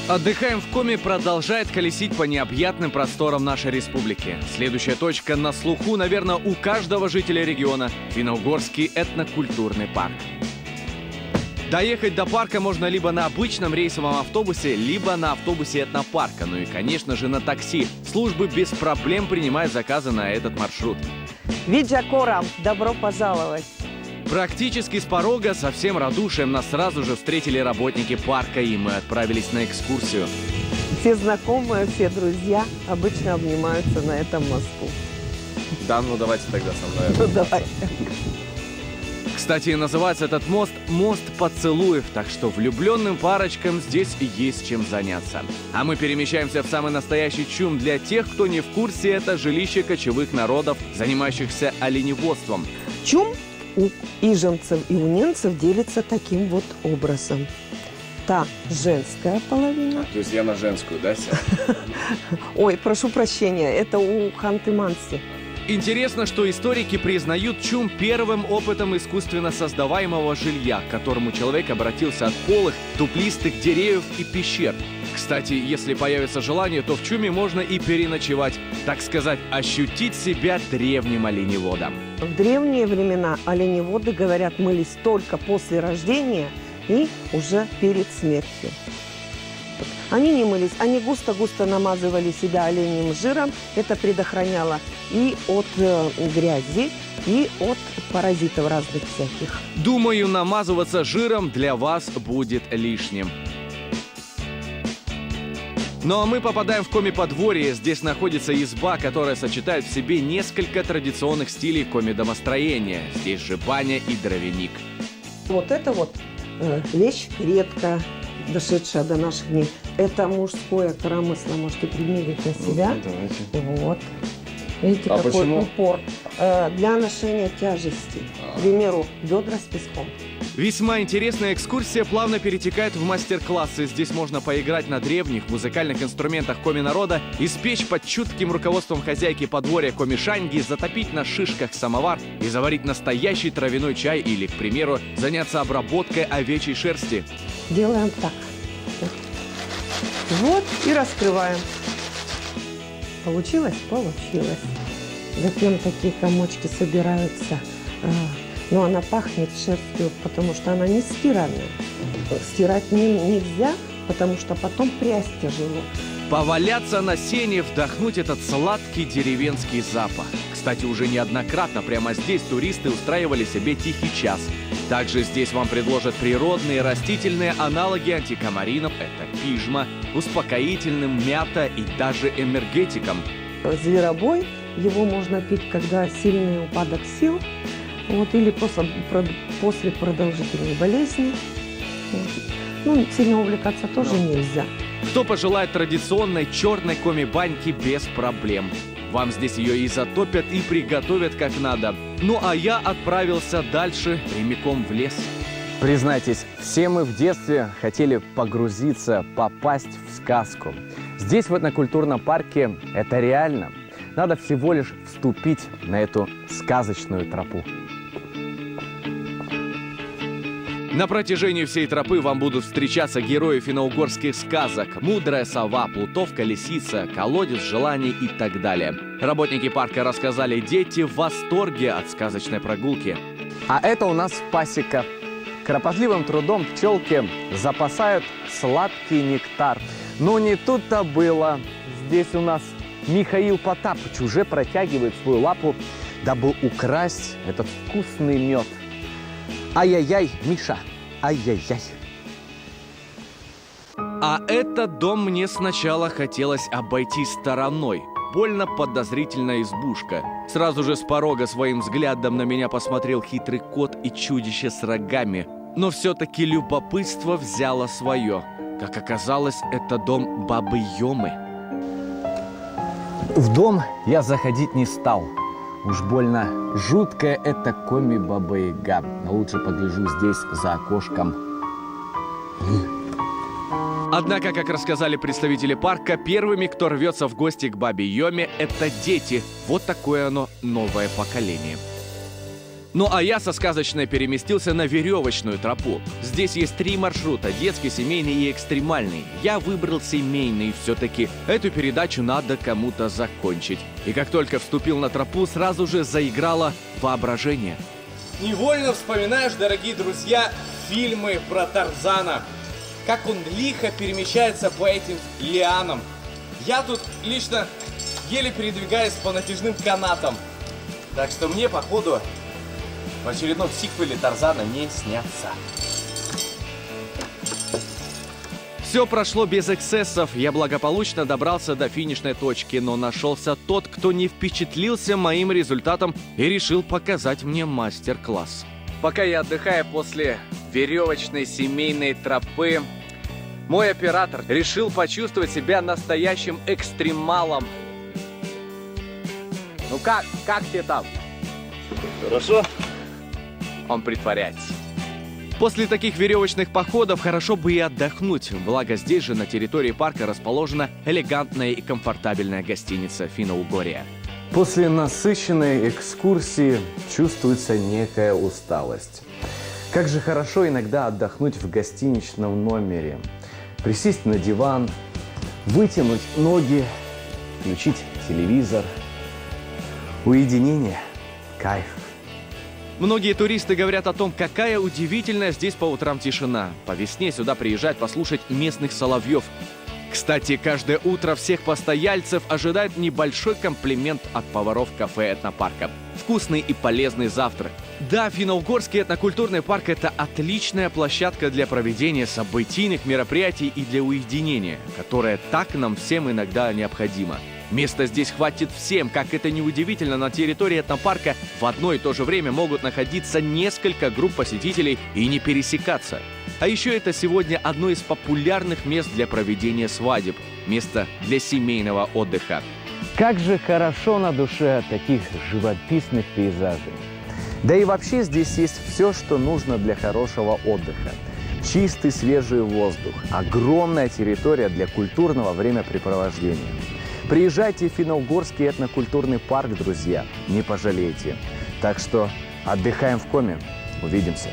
Отдыхаем в Коми продолжает колесить по необъятным просторам нашей республики. Следующая точка на слуху, наверное, у каждого жителя региона – Финно-Угорский этнокультурный парк. Доехать до парка можно либо на обычном рейсовом автобусе, либо на автобусе этнопарка. Ну и, конечно же, на такси. Службы без проблем принимают заказы на этот маршрут. Виджакорам, добро пожаловать! Практически с порога со всем радушием нас сразу же встретили работники парка, и мы отправились на экскурсию. Все знакомые, все друзья обычно обнимаются на этом мосту. Да, ну давайте тогда со мной. Ну давай. Кстати, называется этот мост «Мост поцелуев», так что влюбленным парочкам здесь есть чем заняться. А мы перемещаемся в самый настоящий чум. Для тех, кто не в курсе, это жилище кочевых народов, занимающихся оленеводством. Чум у ижемцев и у ненцев делится таким вот образом. Та женская половина. То есть я на женскую, да, сел? Ой, прошу прощения, это у Ханты-Мансии. Интересно, что историки признают чум первым опытом искусственно создаваемого жилья, к которому человек обратился от полых, дуплистых деревьев и пещер. Кстати, если появится желание, то в чуме можно и переночевать, так сказать, ощутить себя древним оленеводом. В древние времена оленеводы, говорят, мылись только после рождения и уже перед смертью. Они не мылись, они густо-густо намазывали себя оленьим жиром. Это предохраняло и от грязи, и от паразитов разных всяких. Думаю, намазываться жиром для вас будет лишним. Ну а мы попадаем в Коми-подворье. Здесь находится изба, которая сочетает в себе несколько традиционных стилей коми-домостроения. Здесь же баня и дровяник. Вот это вот вещь редко дошедшая до наших дней. Это мужское коромысло, можете примерить на себя. Давайте. Вот. Видите, А какой почему? упор. Для ношения тяжести. К примеру, ведра с песком. Весьма интересная экскурсия плавно перетекает в мастер-классы. Здесь можно поиграть на древних музыкальных инструментах коми-народа, испечь под чутким руководством хозяйки подворья коми-шаньги, затопить на шишках самовар и заварить настоящий травяной чай или, к примеру, заняться обработкой овечьей шерсти. Делаем так. Вот и раскрываем. Получилось? Получилось. Затем такие комочки собираются. Но она пахнет шерстью, потому что она не стиральная. Стирать нельзя, потому что потом прясть тяжело. Поваляться на сене, вдохнуть этот сладкий деревенский запах. Кстати, уже неоднократно прямо здесь туристы устраивали себе тихий час. Также здесь вам предложат природные растительные аналоги антикомаринов. Это пижма, успокоительным, мята и даже энергетиком. Зверобой, его можно пить, когда сильный упадок сил. Вот, или после продолжительной болезни. Вот. Ну, сильно увлекаться тоже нельзя. Кто пожелает традиционной черной коми-баньки без проблем. Вам здесь ее и затопят, и приготовят как надо. Ну а я отправился дальше, прямиком в лес. Признайтесь, все мы в детстве хотели погрузиться, попасть в сказку. Здесь, в этнокультурном парке, это реально. Надо всего лишь вступить на эту сказочную тропу. На протяжении всей тропы вам будут встречаться герои финно-угорских сказок. Мудрая сова, плутовка, лисица, колодец желаний и так далее. Работники парка рассказали, дети в восторге от сказочной прогулки. А это у нас пасека. Кропотливым трудом пчелки запасают сладкий нектар. Но не тут-то было. Здесь у нас Михаил Потапыч уже протягивает свою лапу, дабы украсть этот вкусный мед. Ай-яй-яй, Миша, ай-яй-яй. А этот дом мне сначала хотелось обойти стороной. Больно подозрительная избушка. Сразу же с порога своим взглядом на меня посмотрел хитрый кот и чудище с рогами. Но все-таки любопытство взяло свое. Как оказалось, это дом бабы Йомы. В дом я заходить не стал. Уж больно жуткая это коми-баба-яга. Но лучше погляжу здесь за окошком. Однако, как рассказали представители парка, первыми, кто рвется в гости к бабе Йоме, это дети. Вот такое оно новое поколение. Ну а я со сказочной переместился на веревочную тропу. Здесь есть 3 маршрута: детский, семейный и экстремальный. Я выбрал семейный, все-таки эту передачу надо кому-то закончить. И как только вступил на тропу, сразу же заиграло воображение. Невольно вспоминаешь, дорогие друзья, фильмы про Тарзана. Как он лихо перемещается по этим лианам. Я тут лично еле передвигаюсь по натяжным канатам. Так что мне, походу, в очередном сиквеле Тарзана не снятся. Все прошло без эксцессов. Я благополучно добрался до финишной точки, но нашелся тот, кто не впечатлился моим результатом и решил показать мне мастер-класс. Пока я отдыхаю после веревочной семейной тропы, мой оператор решил почувствовать себя настоящим экстремалом. Ну как тебе там? Хорошо? Он притворяется. После таких веревочных походов хорошо бы и отдохнуть. Благо здесь же на территории парка расположена элегантная и комфортабельная гостиница «Финно-Угория». После насыщенной экскурсии чувствуется некая усталость. Как же хорошо иногда отдохнуть в гостиничном номере. Присесть на диван, вытянуть ноги, включить телевизор. Уединение, кайф. Многие туристы говорят о том, какая удивительная здесь по утрам тишина. По весне сюда приезжают послушать местных соловьев. Кстати, каждое утро всех постояльцев ожидает небольшой комплимент от поваров кафе этнопарка. Вкусный и полезный завтрак. Да, Финно-Угорский этнокультурный парк – это отличная площадка для проведения событийных мероприятий и для уединения, которое так нам всем иногда необходимо. Места здесь хватит всем. Как это ни удивительно, на территории этнопарка в одно и то же время могут находиться несколько групп посетителей и не пересекаться. А еще это сегодня одно из популярных мест для проведения свадеб. Место для семейного отдыха. Как же хорошо на душе от таких живописных пейзажей. Да и вообще здесь есть все, что нужно для хорошего отдыха. Чистый свежий воздух, огромная территория для культурного времяпрепровождения. Приезжайте в Финно-Угорский этнокультурный парк, друзья, не пожалеете. Так что отдыхаем в Коми. Увидимся.